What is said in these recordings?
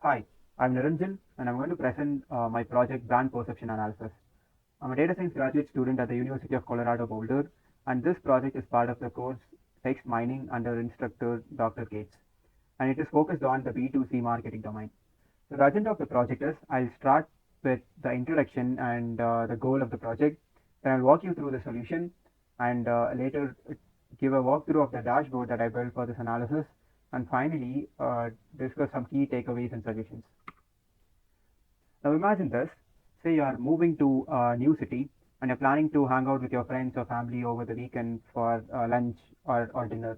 Hi, I'm Niranjan and I'm going to present my project Brand Perception Analysis. I'm a data science graduate student at the University of Colorado Boulder, and this project is part of the course Text Mining under instructor Dr. Gates, and it is focused on the B2C marketing domain. So the agenda of the project is I'll start with the introduction and the goal of the project, then I'll walk you through the solution, and later give a walkthrough of the dashboard that I built for this analysis, and finally discuss some key takeaways and suggestions. Now imagine this. Say you are moving to a new city and you're planning to hang out with your friends or family over the weekend for lunch or dinner.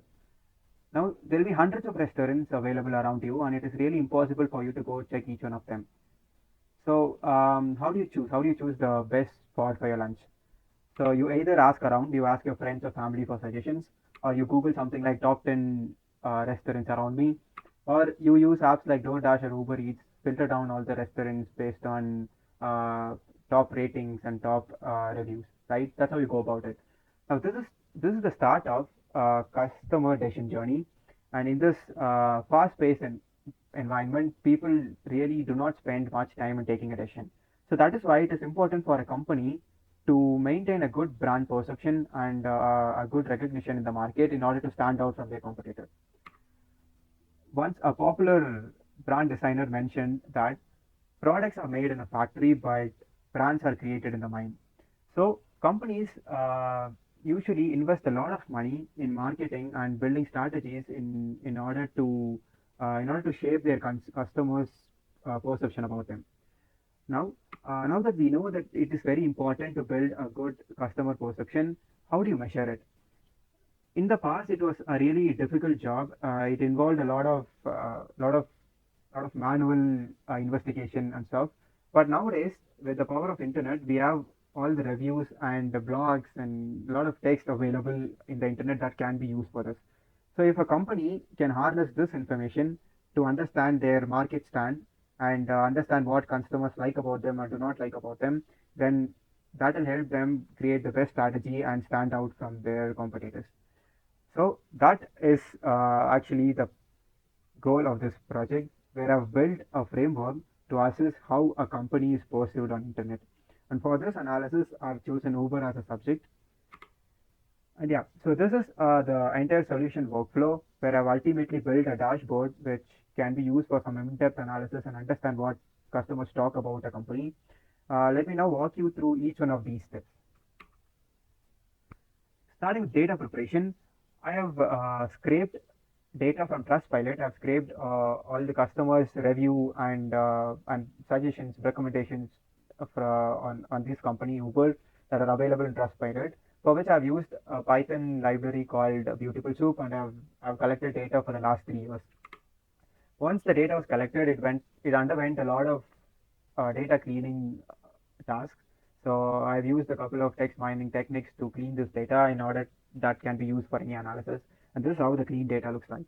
Now there will be hundreds of restaurants available around you, and it is really impossible for you to go check each one of them. So how do you choose? How do you choose the best spot for your lunch? So you either ask around, you ask your friends or family for suggestions, or you Google something like top 10 restaurants around me, or you use apps like DoorDash or Uber Eats, filter down all the restaurants based on uh, top ratings and top reviews, right? That's how you go about it. Now this is the start of customer decision journey, and in this fast-paced environment, people really do not spend much time in taking a decision. So that is why it is important for a company to maintain a good brand perception and a good recognition in the market in order to stand out from their competitors. Once a popular brand designer mentioned that products are made in a factory, but brands are created in the mind. So companies usually invest a lot of money in marketing and building strategies in order to shape their customers' perception about them. Now, now that we know that it is very important to build a good customer perception, how do you measure it? In the past, it was a really difficult job. It involved a lot of manual investigation and stuff. But nowadays, with the power of internet, we have all the reviews and the blogs and a lot of text available in the internet that can be used for this. So if a company can harness this information to understand their market stand and understand what customers like about them or do not like about them, then that will help them create the best strategy and stand out from their competitors. So that is actually the goal of this project, where I've built a framework to assess how a company is perceived on internet. And for this analysis, I've chosen Uber as a subject. And yeah, so this is the entire solution workflow where I've ultimately built a dashboard which can be used for some in-depth analysis and understand what customers talk about a company. Let me now walk you through each one of these steps. Starting with data preparation, I have scraped data from Trustpilot. I've scraped all the customers' review and suggestions, recommendations on this company Uber that are available in Trustpilot. For which I've used a Python library called Beautiful Soup, and I've collected data for the last 3 years. Once the data was collected, it underwent a lot of data cleaning tasks. So I've used a couple of text mining techniques to clean this data in order that can be used for any analysis. And this is how the clean data looks like.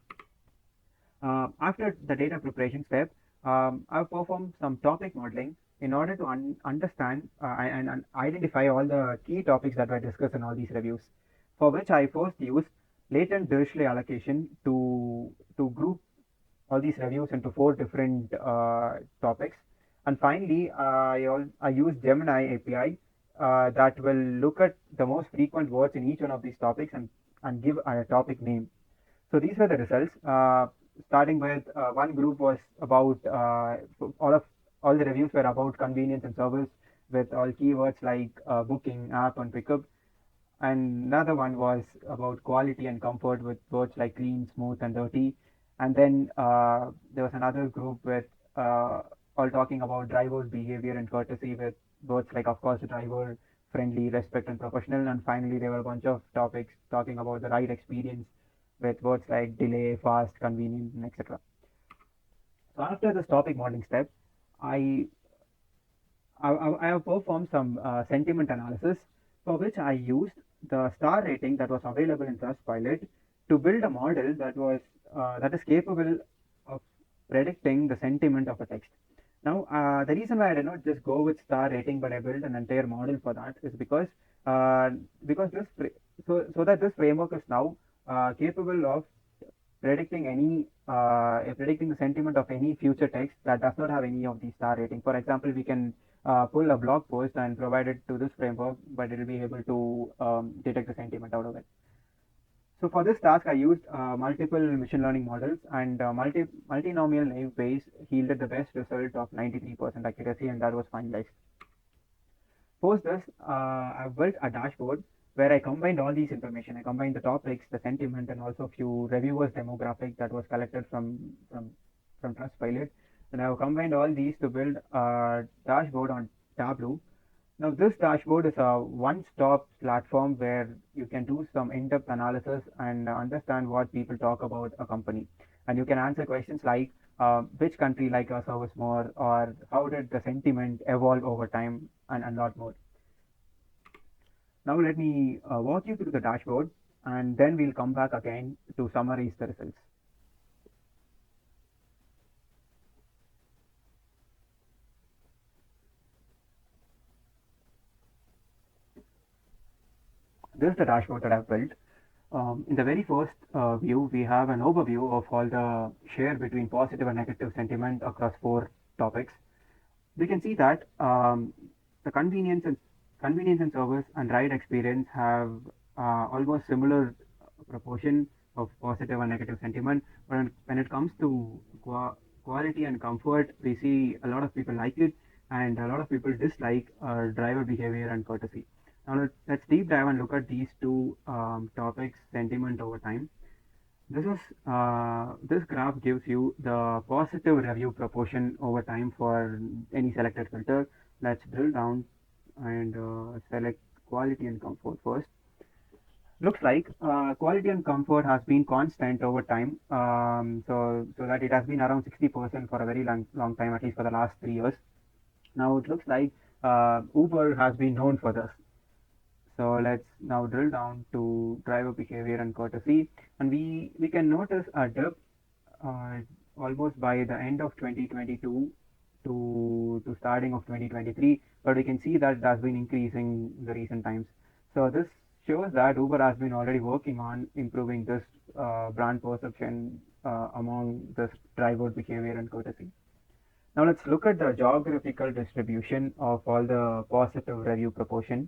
After the data preparation step, I've performed some topic modeling in order to understand and identify all the key topics that were discussed in all these reviews. For which I first used latent Dirichlet allocation to group all these reviews into 4 different topics. And finally, I use Gemini API that will look at the most frequent words in each one of these topics and give a topic name. So these were the results. Starting with one group was about all of all the reviews were about convenience and service with all keywords like booking, app, and pickup. And another one was about quality and comfort with words like clean, smooth, and dirty. And then there was another group with all talking about drivers' behavior and courtesy with words like, of course, driver friendly, respect, and professional. And finally, there were a bunch of topics talking about the ride experience with words like delay, fast, convenient, and etc. So after this topic modeling step, I I have performed some sentiment analysis for which I used the star rating that was available in Trustpilot to build a model that is capable of predicting the sentiment of a text. Now, the reason why I did not just go with star rating, but I built an entire model for that is because this so that this framework is now capable of predicting the sentiment of any future text that does not have any of the star rating. For example, we can pull a blog post and provide it to this framework, but it will be able to detect the sentiment out of it. So for this task, I used multiple machine learning models, and multinomial naive Bayes yielded the best result of 93% accuracy, and that was finalized. Post this, I've built a dashboard where I combined all these information. I combined the topics, the sentiment, and also a few reviewers' demographic that was collected from Trustpilot. And I've combined all these to build a dashboard on Tableau. Now, this dashboard is a one-stop platform where you can do some in-depth analysis and understand what people talk about a company. And you can answer questions like which country like our service more, or how did the sentiment evolve over time, and a lot more. Now, let me walk you through the dashboard, and then we'll come back again to summarize the results. This is the dashboard that I've built. In the very first view, we have an overview of all the share between positive and negative sentiment across 4 topics. We can see that the convenience and service and ride experience have almost similar proportion of positive and negative sentiment. But when it comes to quality and comfort, we see a lot of people like it, and a lot of people dislike driver behavior and courtesy. Now let's deep dive and look at these two topics, sentiment over time. This graph gives you the positive review proportion over time for any selected filter. Let's drill down and select quality and comfort first. Looks like quality and comfort has been constant over time, so that it has been around 60% for a very long time, at least for the last 3 years. Now it looks like Uber has been known for this. So let's now drill down to driver behavior and courtesy, and we can notice a dip uh, almost by the end of 2022 to starting of 2023, but we can see that it has been increasing in the recent times. So this shows that Uber has been already working on improving this brand perception among this driver behavior and courtesy. Now let's look at the geographical distribution of all the positive review proportion.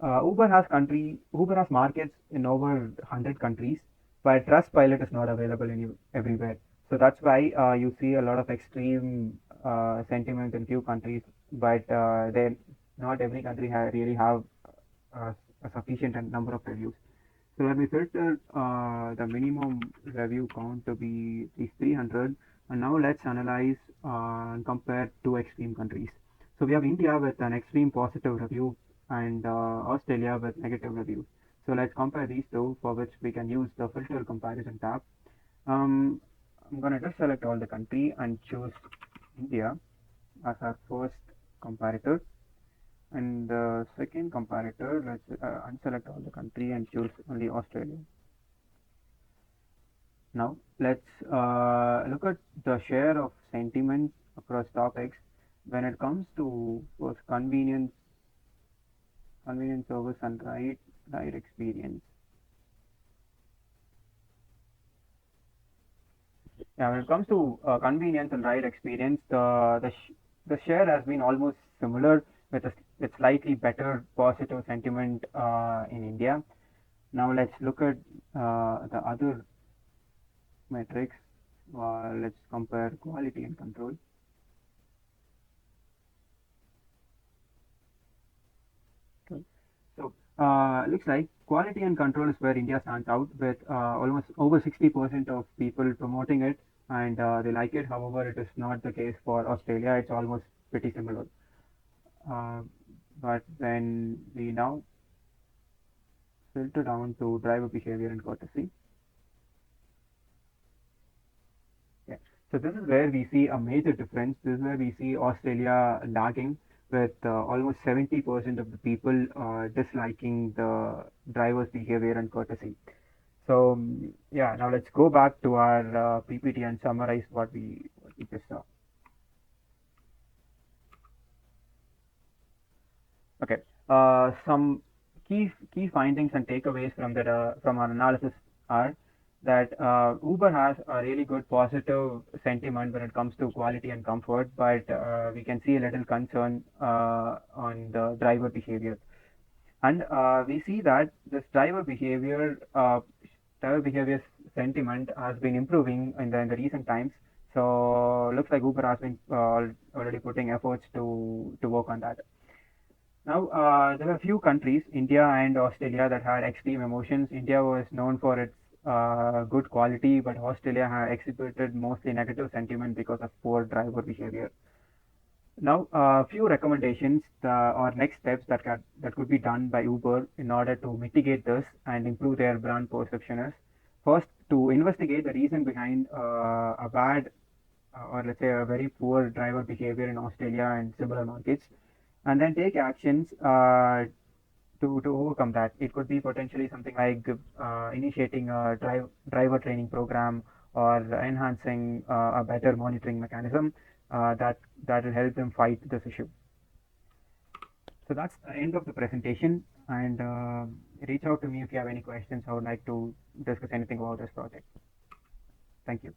Uber has markets in over 100 countries, but Trustpilot is not available everywhere. So that's why you see a lot of extreme sentiment in few countries, but then not every country really have a sufficient number of reviews. So let me filter the minimum review count to be at least 300, and now let's analyze and compare two extreme countries. So we have India with an extreme positive review, and Australia with negative reviews. So let's compare these two, for which we can use the filter comparison tab. Um, I'm gonna just select all the country and choose India as our first comparator. And the second comparator, let's unselect all the country and choose only Australia. Now let's look at the share of sentiment across topics when it comes to both convenience service and ride experience. Yeah, when it comes to convenience and ride experience, the share has been almost similar, with slightly better positive sentiment in India. Now let's look at the other metrics. Let's compare quality and control. Okay. So looks like quality and control is where India stands out, with almost over 60% of people promoting it, and they like it. However, it is not the case for Australia. It's almost pretty similar. Uh, but when we now filter down to driver behavior and courtesy, yeah. So this is where we see a major difference. This is where we see Australia lagging, with almost 70% of the people disliking the driver's behavior and courtesy. So yeah, now let's go back to our PPT and summarize what we just saw. Okay, some key findings and takeaways from our analysis are: that Uber has a really good positive sentiment when it comes to quality and comfort, but we can see a little concern on the driver behavior. And we see that this driver behavior sentiment has been improving in the recent times. So looks like Uber has been already putting efforts to work on that. Now, there were a few countries, India and Australia, that had extreme emotions. India was known for its good quality, but Australia had exhibited mostly negative sentiment because of poor driver behavior. Now, a few recommendations or next steps that could be done by Uber in order to mitigate this and improve their brand perception is first to investigate the reason behind a bad or let's say a very poor driver behavior in Australia and similar markets, and then take actions to overcome that. It could be potentially something like initiating a driver training program or enhancing a better monitoring mechanism that will help them fight this issue. So that's the end of the presentation, and reach out to me if you have any questions or would like to discuss anything about this project. Thank you.